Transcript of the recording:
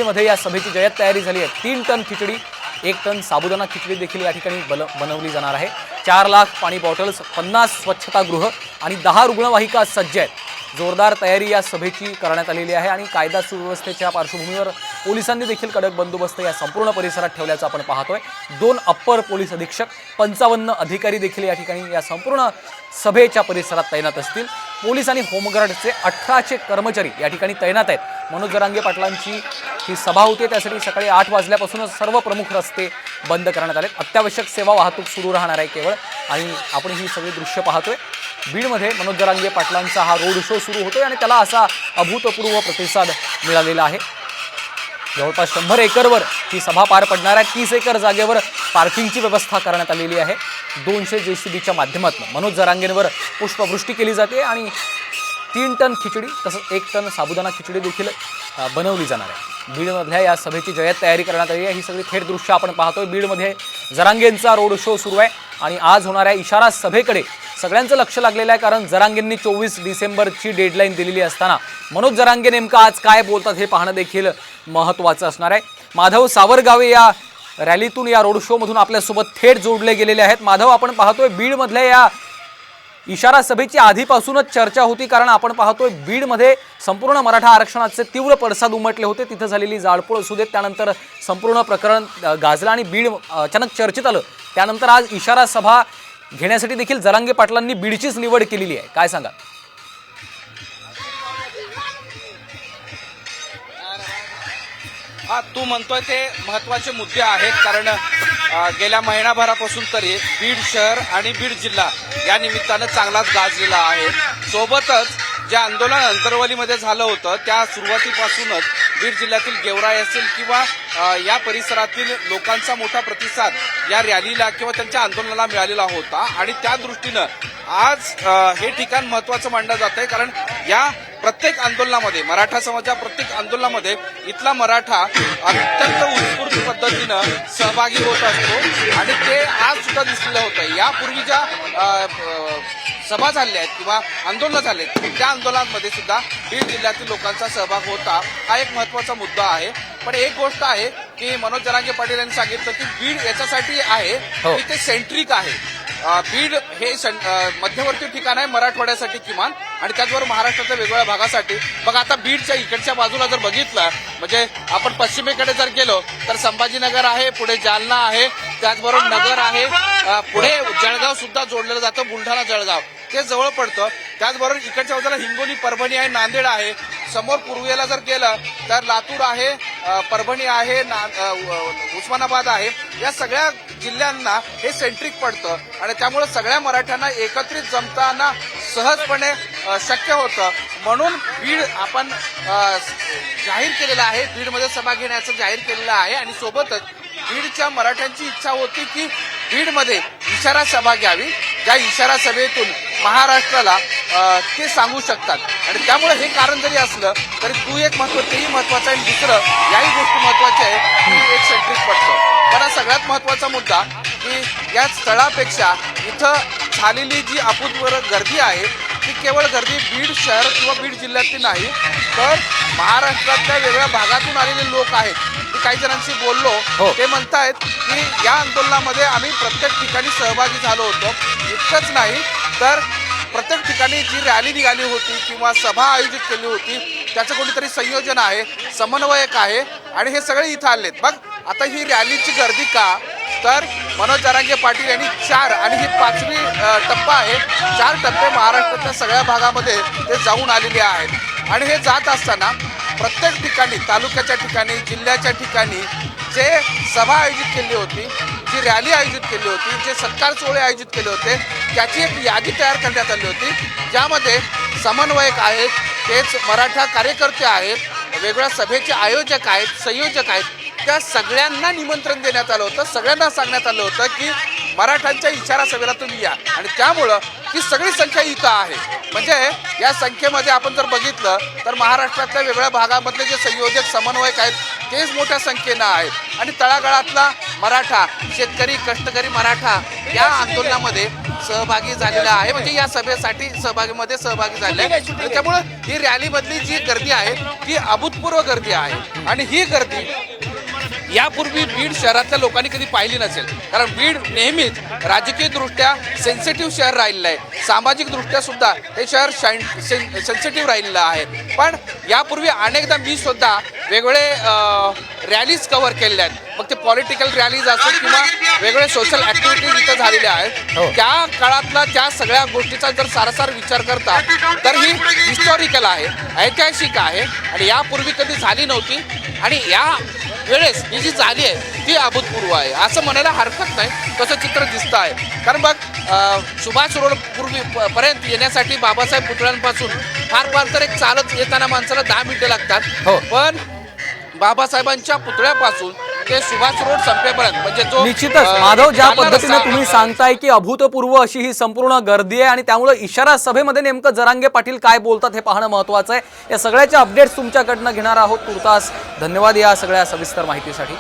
बीडमध्ये या सभेची जय्यत तयारी झाली आहे। 3 टन खिचडी, 1 टन साबुदाणा खिचडी देखील या ठिकाणी बनवली जाणार आहे। 4 लाख पाणी बॉटल्स, 50 स्वच्छतागृह आणि 10 रुग्णवाहिका सज्ज आहेत। जोरदार तयारी या सभेची करण्यात आलेली आहे आणि कायदा सुव्यवस्थेच्या पार्श्वभूमीवर पोलिसांनी देखील कडक बंदोबस्त या संपूर्ण परिसरात ठेवल्याचं आपण पाहतोय। 2 अप्पर पोलीस अधीक्षक, 55 अधिकारी देखील या ठिकाणी या संपूर्ण सभेच्या परिसरात तैनात असतील। पोलीस आणि होमगार्डचे 1800 कर्मचारी या ठिकाणी तैनात आहेत। मनोज जरांगे पाटलांची ही सभा होती, त्यासाठी सकाळी 8 वाजल्यापासूनच सर्व प्रमुख रस्ते बंद करण्यात आले। अत्यावश्यक सेवा वाहतूक सुरू राहणार आहे केवळ। आणि आपण ही सगळी दृश्य पाहतोय। बीडमध्ये मनोज जरांगे पाटलांचा हा रोड शो सुरू होतोय आणि त्याला असा अभूतपूर्व प्रतिसाद मिळालेला आहे। जवळपास 100 एकरवर ही सभा पार पडणार आहे। 30 एकर जागेवर पार्किंगची व्यवस्था करण्यात आलेली आहे। 200 JCBच्या माध्यमातून मनोज जरांगेंवर पुष्पवृष्टी केली जाते आणि 3 टन खिचडी तसंच 1 टन साबुदाणा खिचडी देखील बनवली जाणार आहे। बीडमधल्या या सभेची जय्यत तयारी करण्यात आली आहे। ही सगळी थेट दृश्य आपण पाहतोय। बीडमध्ये जरांगेंचा रोड शो सुरू आहे आणि आज होणाऱ्या इशारा सभेकडे सगळ्यांचं लक्ष लागलेलं आहे, कारण जरांगेंनी 24 डिसेंबरची डेडलाईन दिलेली असताना मनोज जरांगे नेमका आज काय बोलतात हे पाहणं देखील महत्त्वाचं असणार आहे। माधव सावरगावे या रॅलीतून, या रोड शो मधून आपल्यासोबत थेट जोडले गेलेले आहेत। माधव, आपण पाहतोय बीडमधल्या या इशारा सभेची आधीपासूनच चर्चा होती, कारण आपण पाहतोय बीडमध्ये संपूर्ण मराठा आरक्षणाचे तीव्र पडसाद उमटले होते। तिथे झालेली जाळपोळ असू देत, त्यानंतर संपूर्ण प्रकरण गाजलं आणि बीड अचानक चर्चेत आलं। त्यानंतर आज इशारा सभा घेण्यासाठी देखील जरांगे पाटलांनी बीडचीच निवड केलेली आहे। काय सांगा? तू म्हणतोय ते महत्त्वाचे मुद्दे आहेत, कारण गेल्या महिनाभरापासून तरी बीड शहर आणि बीड जिल्हा या निमित्तानं चांगलाच गाजलेला आहे। सोबतच जे आंदोलन अंतरवलीमध्ये झालं होतं त्या सुरुवातीपासूनच बीड जिल्ह्यातील गेवराई असेल किंवा या परिसरातील लोकांचा मोठा प्रतिसाद या रॅलीला किंवा त्यांच्या आंदोलनाला मिळालेला होता आणि त्या दृष्टीनं आज हे ठिकाण महत्त्वाचं मानलं जात आहे, कारण या प्रत्येक आंदोलनामध्ये, मराठा समाजाच्या प्रत्येक आंदोलनामध्ये इथला मराठा अत्यंत उत्स्फूर्त पद्धतीनं सहभागी होत असतो आणि ते आज सुद्धा दिसलेलं होतं। यापूर्वी ज्या सभा झाल्या आहेत किंवा आंदोलनं झाले आहेत त्या आंदोलनांमध्ये सुद्धा बीड जिल्ह्यातील लोकांचा सहभाग होता। हा एक महत्त्वाचा मुद्दा आहे। पण एक गोष्ट आहे की मनोज जरांगे पाटील यांनी सांगितलं की बीड याच्यासाठी आहे की ते सेंट्रिक आहे। बीड हे मध्यवर्ती ठिकाण आहे मराठवाड्यासाठी किमान, आणि त्याचबरोबर महाराष्ट्राच्या वेगवेगळ्या भागासाठी। बघा, आता बीडच्या इकडच्या बाजूला जर बघितलं, म्हणजे आपण पश्चिमेकडे जर गेलो तर संभाजीनगर आहे, पुढे जालना आहे, त्याचबरोबर नगर आहे, पुढे जळगाव सुद्धा जोडलेलं जातं, बुलढाणा जळगाव ते जवळ पडतं। त्याचबरोबर इकडच्या बाजूला हिंगोली, परभणी आहे, नांदेड आहे। समोर पूर्वेला जर गेलं तर लातूर आहे, परभणी आहे, उस्मानाबाद आहे। या सगळ्या जिल्ह्यांना हे सेंट्रिक पडतं आणि त्यामुळे सगळ्या मराठ्यांना एकत्रित जमताना सहजपणे शक्य होतं। म्हणून बीड आपण जाहीर केलेलं आहे, बीडमध्ये सभा घेण्याचं जाहीर केलेलं आहे आणि सोबतच बीडच्या मराठ्यांची इच्छा होती की बीडमध्ये इशारा सभा घ्यावी, ज्या इशारा सभेतून महाराष्ट्राला ते सांगू शकतात। आणि त्यामुळे हे कारण जरी असलं तरी तू एक तेही महत्वाचं आहे आणि दुसरं याही गोष्ट महत्वाची आहे की एक सेंट्रिक पडतं। पण सगळ्यात महत्वाचा मुद्दा की या स्थळापेक्षा इथं झालेली जी अभूतपूर्व गर्दी आहे ती केवळ गर्दी बीड शहर किंवा बीड जिल्ह्यातली नाही, तर महाराष्ट्रातल्या वेगळ्या भागातून आलेले लोक आहेत। काही जणांशी बोललो, ते म्हणतायत की या आंदोलनामध्ये आम्ही प्रत्येक ठिकाणी सहभागी झालो होतो। इतकंच नाही तर प्रत्येक ठिकाणी जी रॅली निघाली होती किंवा सभा आयोजित केली होती त्याचं कोणीतरी संयोजन आहे, समन्वयक आहे आणि हे सगळे इथं आलेत। बघ, आता ही रॅलीची गर्दी का, तर मनोज जरांगे पाटील यांनी 4 आणि ही 5वी टप्पा आहे, 4 टप्पे महाराष्ट्राच्या सगळ्या भागामध्ये ते जाऊन आलेले आहेत। आणि हे जात असताना प्रत्येक ठिकाणी, तालुक्याच्या ठिकाणी, जिल्ह्याच्या ठिकाणी जे सभा आयोजित केली होती, जी रॅली आयोजित केली होती, जे सत्कार सोहळे आयोजित केले होते, त्याची एक यादी तयार करण्यात आली होती, ज्यामध्ये समन्वयक आहेत, तेच मराठा कार्यकर्ते आहेत, वेगवेगळ्या सभेचे आयोजक आहेत, संयोजक आहेत, त्या सगळ्यांना निमंत्रण देण्यात आलं होतं। सगळ्यांना सांगण्यात आलं होतं की मराठ्यांच्या इशारा सभेला तुम्ही या, आणि त्यामुळं ही सगळी संख्या इथं आहे। म्हणजे या संख्येमध्ये आपण जर बघितलं तर महाराष्ट्रातल्या वेगवेगळ्या भागामधले जे संयोजक, समन्वयक आहेत तेच मोठ्या संख्येनं आहेत आणि तळागाळातला मराठा, शेतकरी, कष्टकरी मराठा या आंदोलनामध्ये सहभागी झालेला आहे, म्हणजे या सभेसाठी सहभागी झाले आहे. त्यामुळे ही रॅलीमधली जी गर्दी आहे ती अभूतपूर्व गर्दी आहे आणि ही गर्दी यापूर्वी बीड शहरातल्या लोकांनी कधी पाहिली नसेल. कारण बीड नेहमीच राजकीय दृष्ट्या सेन्सिटिव्ह शहर राहिलेलं आहे, सामाजिक दृष्ट्या सुद्धा हे शहर सेन्सिटिव्ह राहिलेलं आहे. पण यापूर्वी अनेकदा मी सुद्धा वेगवेगळे रॅलीज कव्हर केलेल्या आहेत, मग ते पॉलिटिकल रॅलीज असो किंवा वेगवेगळे सोशल ऍक्टिव्हिटीज इथं झालेल्या आहेत. त्या काळातला त्या सगळ्या गोष्टीचा जर सारासार विचार करता तर ही हिस्टॉरिकल आहे, ऐतिहासिक आहे आणि यापूर्वी कधी झाली नव्हती आणि या वेळेस ही जी झाली आहे ती अभूतपूर्व आहे असं म्हणायला हरकत नाही. तसं चित्र दिसतं आहे. कारण बघ सुभाष रोड पर्यंत येण्यासाठी बाबासाहेब पुतळ्यांपासून फार तर एक चालत येताना माणसाला 10 मिनिटं लागतात. पण बाबासाहेबांच्या पुतळ्यापासून ते सुभाष रोड संपेपर्यंत म्हणजे जो निश्चितच माधव, ज्या पद्धतीने तुम्ही सांगताय की अभूतपूर्व अशी ही संपूर्ण गर्दी आहे आणि त्यामुळे इशारा सभेमध्ये नेमकं जरांगे पाटील काय बोलतात हे पाहणं महत्वाचं आहे. या सगळ्याच्या अपडेट्स तुमच्याकडनं घेणार आहोत तुर्तास. धन्यवाद या सगळ्या सविस्तर माहितीसाठी.